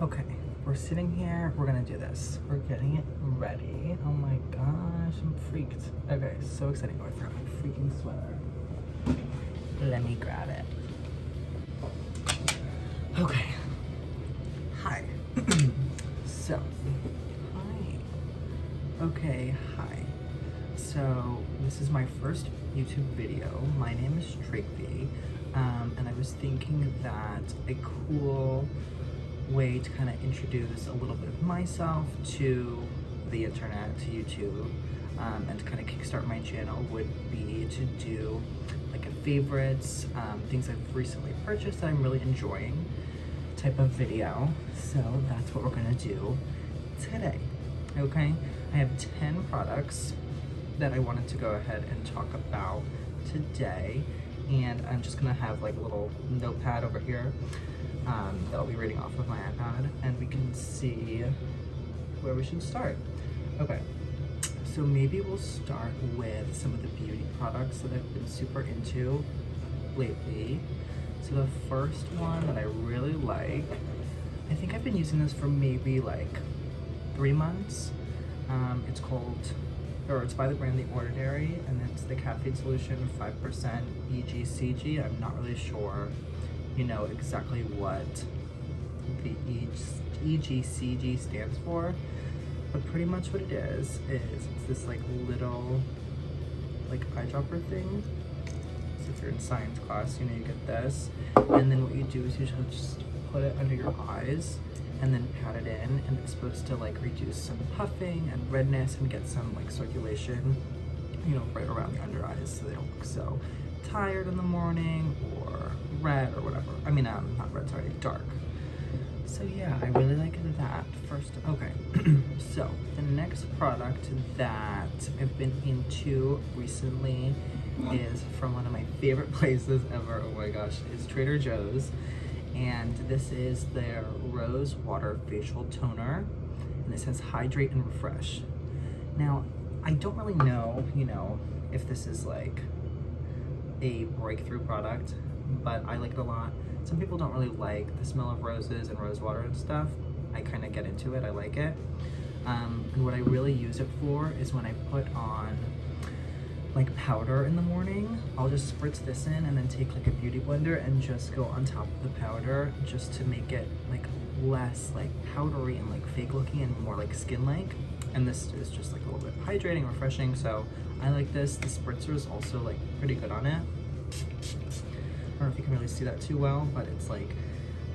Okay, we're sitting here, we're gonna do this. We're getting it ready. Oh my gosh, I'm freaked. Okay, so exciting. Oh, I forgot my freaking sweater. Let me grab it. Okay. Hi. So, hi. Okay, hi. So, this is my first YouTube video. My name is Tracy, and I was thinking that a cool way to kind of introduce a little bit of myself to the internet, to YouTube, and to kind of kickstart my channel would be to do like a favorites, things I've recently purchased that I'm really enjoying type of video. So that's what we're gonna do today, okay? I have 10 products that I wanted to go ahead and talk about today, and I'm just gonna have like a little notepad over here that I'll be reading off of my iPad, and we can see where we should start. Okay, so maybe we'll start with some of the beauty products that I've been super into lately. So the first one that I really like, I think I've been using this for maybe like 3 months. It's by the brand The Ordinary, and it's the Caffeine Solution 5% EGCG. I'm not really sure, exactly what the EGCG stands for, but pretty much what it is it's this like little like eyedropper thing. So if you're in science class, you get this, and then what you do is you just put it under your eyes and then pat it in, and it's supposed to like reduce some puffing and redness and get some like circulation, right around the under eyes, so they don't look so tired in the morning or red or whatever. I mean, not red, sorry, dark. So yeah, I really like that first. Okay, so the next product that I've been into recently is from one of my favorite places ever, oh my gosh, is Trader Joe's. And this is their Rose Water Facial Toner, and it says hydrate and refresh. Now, I don't really know, if this is like a breakthrough product, but I like it a lot. Some people don't really like the smell of roses and rose water and stuff. I kind of get into it, I like it. And what I really use it for is when I put on like powder in the morning, I'll just spritz this in and then take like a beauty blender and just go on top of the powder just to make it like less like powdery and like fake looking and more like skin-like. And this is just like a little bit hydrating, refreshing, so I like this. The spritzer is also like pretty good on it. I don't know if you can really see that too well, but it's like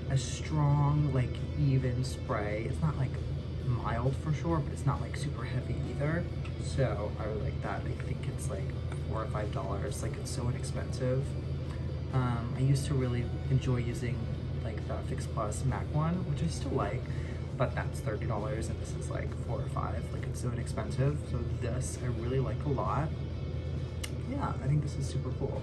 a strong, like even spray. It's not like mild for sure, but it's not like super heavy either. So I really like that. I think it's like $4 or $5. Like, it's so inexpensive. I used to really enjoy using like the Fix Plus MAC one, which I still like, but that's $30 and this is like $4 or $5. Like, it's so inexpensive. So this I really like a lot. Yeah, I think this is super cool.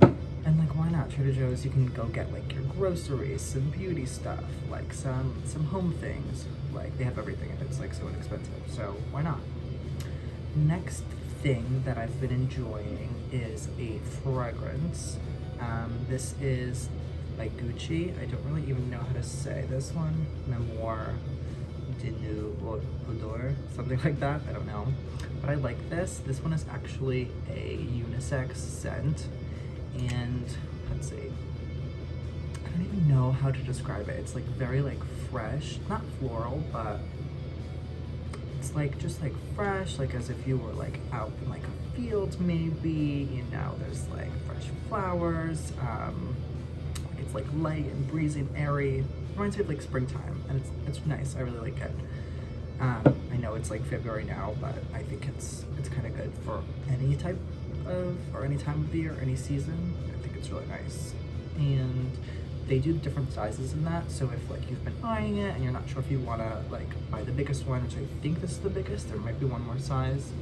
And like, why not? Trader Joe's, you can go get like your groceries, some beauty stuff, like some home things. Like, they have everything and it's like so inexpensive, so why not? Next thing that I've been enjoying is a fragrance. This is by Gucci. I don't really even know how to say this one. Memoire Odeur, something like that. I don't know. But I like this. This one is actually a unisex scent. And let's see, I don't even know how to describe it. It's like very like fresh, not floral, but it's like just like fresh, like as if you were like out in like a field maybe, there's like fresh flowers. Like, it's like light and breezy and airy. Reminds me of like springtime, and it's nice. I really like it. I know it's like February now, but I think it's kind of good for any type of, or any time of the year, any season. I think it's really nice. And they do different sizes in that, so if like you've been eyeing it and you're not sure if you want to like buy the biggest one, which I think this is the biggest, there might be one more size.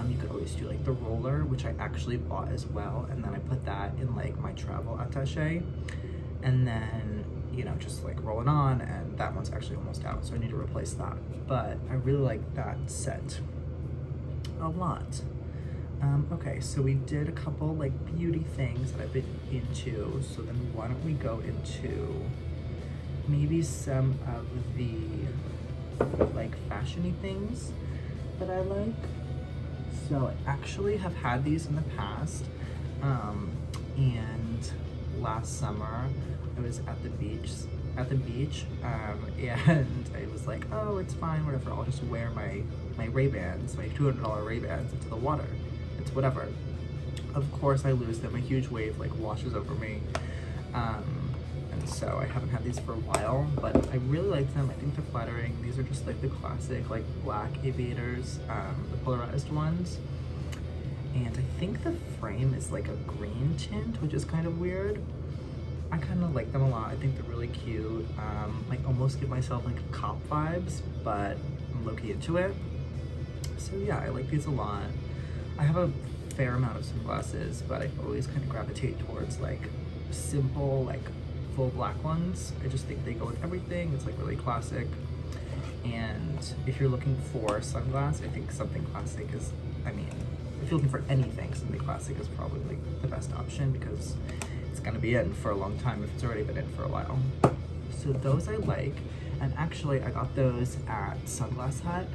You could always do like the roller, which I actually bought as well, and then I put that in like my travel attaché, and then just like roll it on, and that one's actually almost out, so I need to replace that. But I really like that set a lot. Okay, so we did a couple like beauty things that I've been into, so then why don't we go into maybe some of the like fashiony things that I like. So I actually have had these in the past, and last summer I was at the beach, and I was like, oh, it's fine, whatever, I'll just wear my Ray-Bans, my $200 Ray-Bans into the water. It's whatever. Of course I lose them, a huge wave like washes over me. And so I haven't had these for a while, but I really like them. I think they're flattering. These are just like the classic like black Aviators, the polarized ones. And I think the frame is like a green tint, which is kind of weird. I kind of like them a lot. I think they're really cute. Like almost give myself like cop vibes, but I'm low-key into it. So yeah, I like these a lot. I have a fair amount of sunglasses, but I always kind of gravitate towards like simple, like full black ones. I just think they go with everything. It's like really classic. And if you're looking for sunglasses, I think something classic is, I mean, if you're looking for anything, something classic is probably like the best option because it's gonna be in for a long time if it's already been in for a while. So those I like, and actually I got those at Sunglass Hut,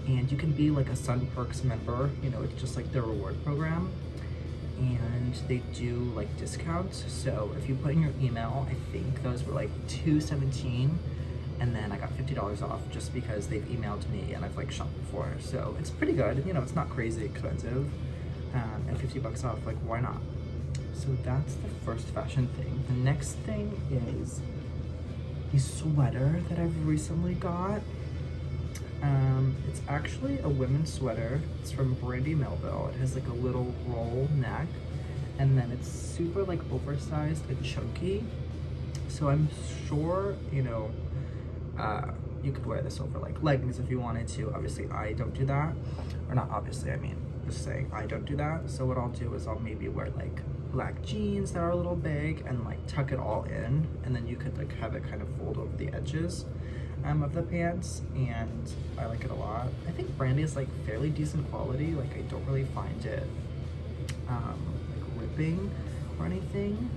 and you can be like a Sun Perks member, you know, it's just like their reward program, and they do like discounts. So if you put in your email, I think those were like $217, and then I got $50 off just because they've emailed me and I've like shopped before. So it's pretty good, you know, it's not crazy expensive, and $50 off, like why not? So that's the first fashion thing. The next thing is a sweater that I've recently got. It's actually a women's sweater. It's from Brandy Melville. It has like a little roll neck, and then it's super like oversized and chunky. So I'm sure, you know, you could wear this over like leggings if you wanted to. Obviously I don't do that, or not obviously, I mean just saying I don't do that. So what I'll do is I'll maybe wear like black jeans that are a little big and like tuck it all in, and then you could like have it kind of fold over the edges of the pants, and I like it a lot. I think Brandy is like fairly decent quality. Like I don't really find it like ripping or anything.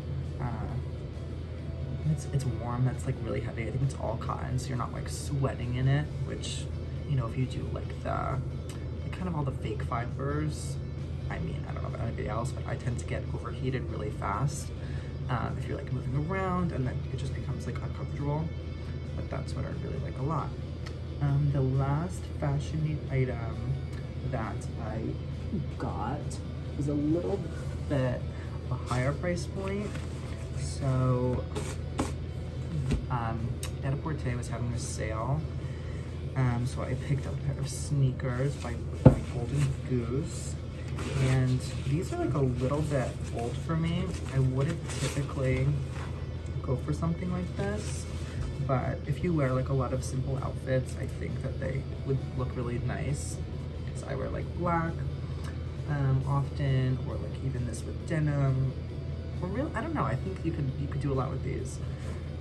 It's warm. That's like really heavy. I think it's all cotton, so you're not like sweating in it, which, you know, if you do like the like kind of all the fake fibers, I mean, I don't know about anybody else, but I tend to get overheated really fast if you're like moving around, and then it just becomes like uncomfortable. But that's what I really like a lot. The last fashion item that I got was a little bit of a higher price point. So Net-a-Porter was having a sale, so I picked up a pair of sneakers by Golden Goose, and these are like a little bit old for me. I wouldn't typically go for something like this, but if you wear like a lot of simple outfits, I think that they would look really nice, because I wear like black often, or like even this with denim, or real, I don't know, I think you could do a lot with these.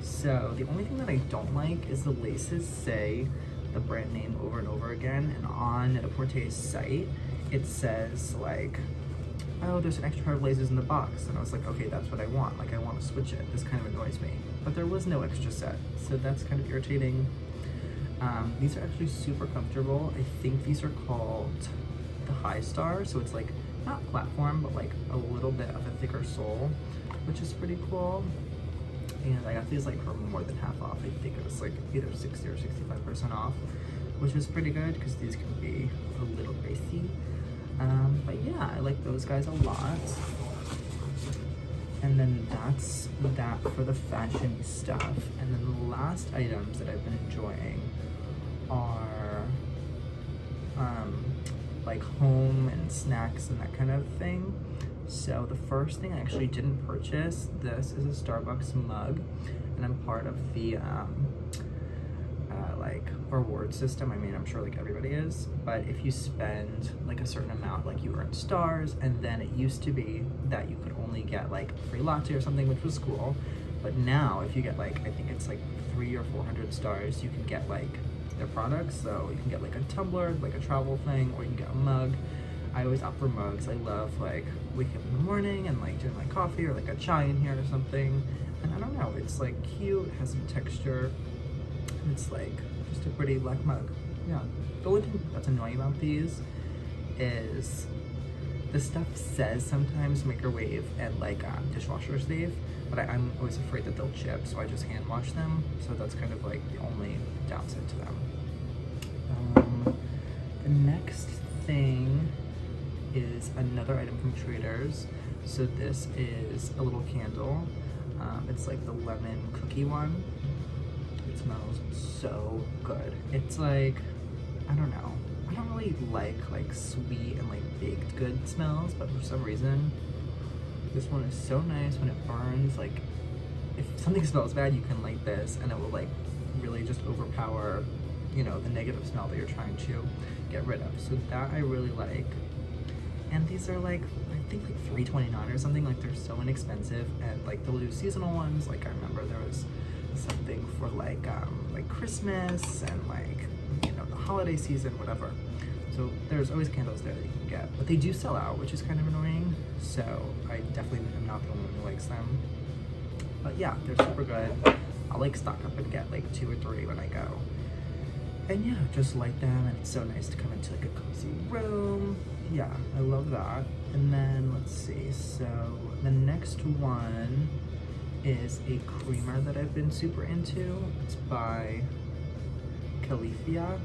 So the only thing that I don't like is the laces say the brand name over and over again, and on Net-a-Porter's site it says like, oh, there's an extra pair of laces in the box, and I was like, okay, that's what I want, like I want to switch it. This kind of annoys me, but there was no extra set, so that's kind of irritating. These are actually super comfortable. I think these are called the High Star, so it's like not platform, but like a little bit of a thicker sole, which is pretty cool. And I got these like for more than half off. I think it was like either 60 or 65% off, which is pretty good because these can be a little pricey. But yeah, I like those guys a lot. And then that's that for the fashion stuff. And then the last items that I've been enjoying are like home and snacks and that kind of thing. So the first thing I actually didn't purchase, this is a Starbucks mug, and I'm part of the like reward system. I mean, I'm sure like everybody is, but if you spend like a certain amount, like you earn stars, and then it used to be that you could only get like a free latte or something, which was cool. But now if you get like, I think it's like 300 or 400 stars, you can get like their products. So you can get like a tumbler, like a travel thing, or you can get a mug. I always opt for mugs. I love like wake up in the morning and like drink my coffee or like a chai in here or something. And I don't know, it's like cute, it has some texture, and it's like just a pretty black mug. Yeah. The only thing that's annoying about these is the stuff says sometimes microwave and like dishwasher safe, but I'm always afraid that they'll chip, so I just hand wash them. So that's kind of like the only downside to them. The next thing is another item from Traders. So this is a little candle. It's like the lemon cookie one. It smells so good. It's like, I don't know, I don't really like sweet and like baked good smells, but for some reason this one is so nice when it burns. Like if something smells bad, you can light this and it will like really just overpower, you know, the negative smell that you're trying to get rid of. So that I really like. And these are like, I think like $3.29 or something. Like they're so inexpensive, and like they'll do seasonal ones. Like I remember there was something for like Christmas and like, you know, the holiday season, whatever. So there's always candles there that you can get, but they do sell out, which is kind of annoying. So I definitely am not the only one who likes them. But yeah, they're super good. I'll like stock up and get like 2 or 3 when I go. And yeah, just light them, and it's so nice to come into like a cozy room. Yeah, I love that. And then let's see, so the next one is a creamer that I've been super into. It's by Califia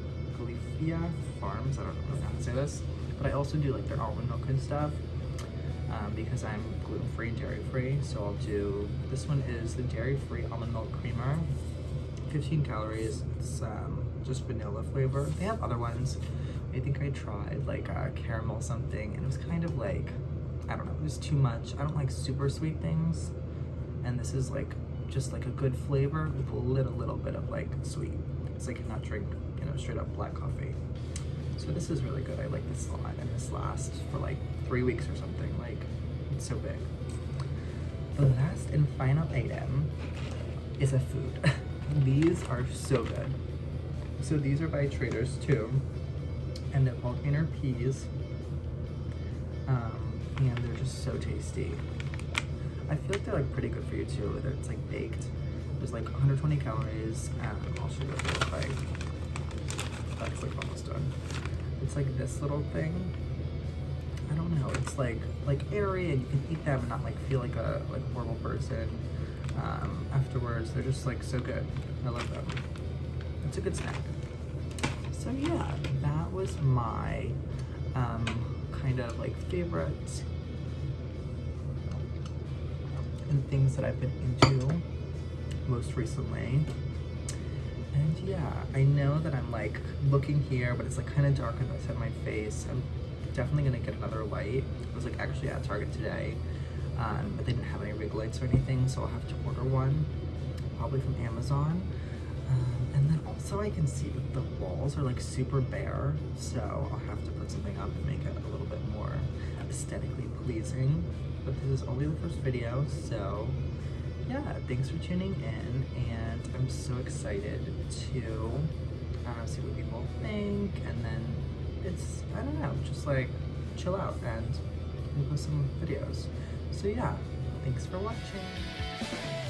Farms. I don't know how to say this, but I also do like their almond milk and stuff because I'm gluten-free and dairy-free. So I'll do, this one is the dairy-free almond milk creamer, 15 calories. It's just vanilla flavor. They have other ones. I think I tried like caramel something, and it was kind of like, I don't know, it was too much. I don't like super sweet things, and this is like just like a good flavor with a little bit of like sweet. It's like not drink, you know, straight up black coffee. So this is really good. I like this a lot, and this lasts for like 3 weeks or something. Like it's so big. The last and final item is a food. These are so good. So these are by Traders too, and they're called inner peas, and they're just so tasty. I feel like they're like pretty good for you too. It's like baked. There's like 120 calories. I'll show you what it looks like. That's like almost done. It's like this little thing. I don't know. It's like airy, and you can eat them and not like feel like a horrible person afterwards. They're just like so good. I love them. It's a good snack. So yeah, that was my kind of like favorite and things that I've been into most recently. And yeah, I know that I'm like looking here, but it's like kind of dark on this side of my face. I'm definitely gonna get another light. I was like actually at Target today, but they didn't have any rig lights or anything, so I'll have to order one, probably from Amazon. And then also I can see that the walls are like super bare, so I'll have to put something up to make it a little bit more aesthetically pleasing. But this is only the first video, so yeah, thanks for tuning in, and I'm so excited to see what people think, and then it's, I don't know, just like chill out and post some videos. So yeah, thanks for watching.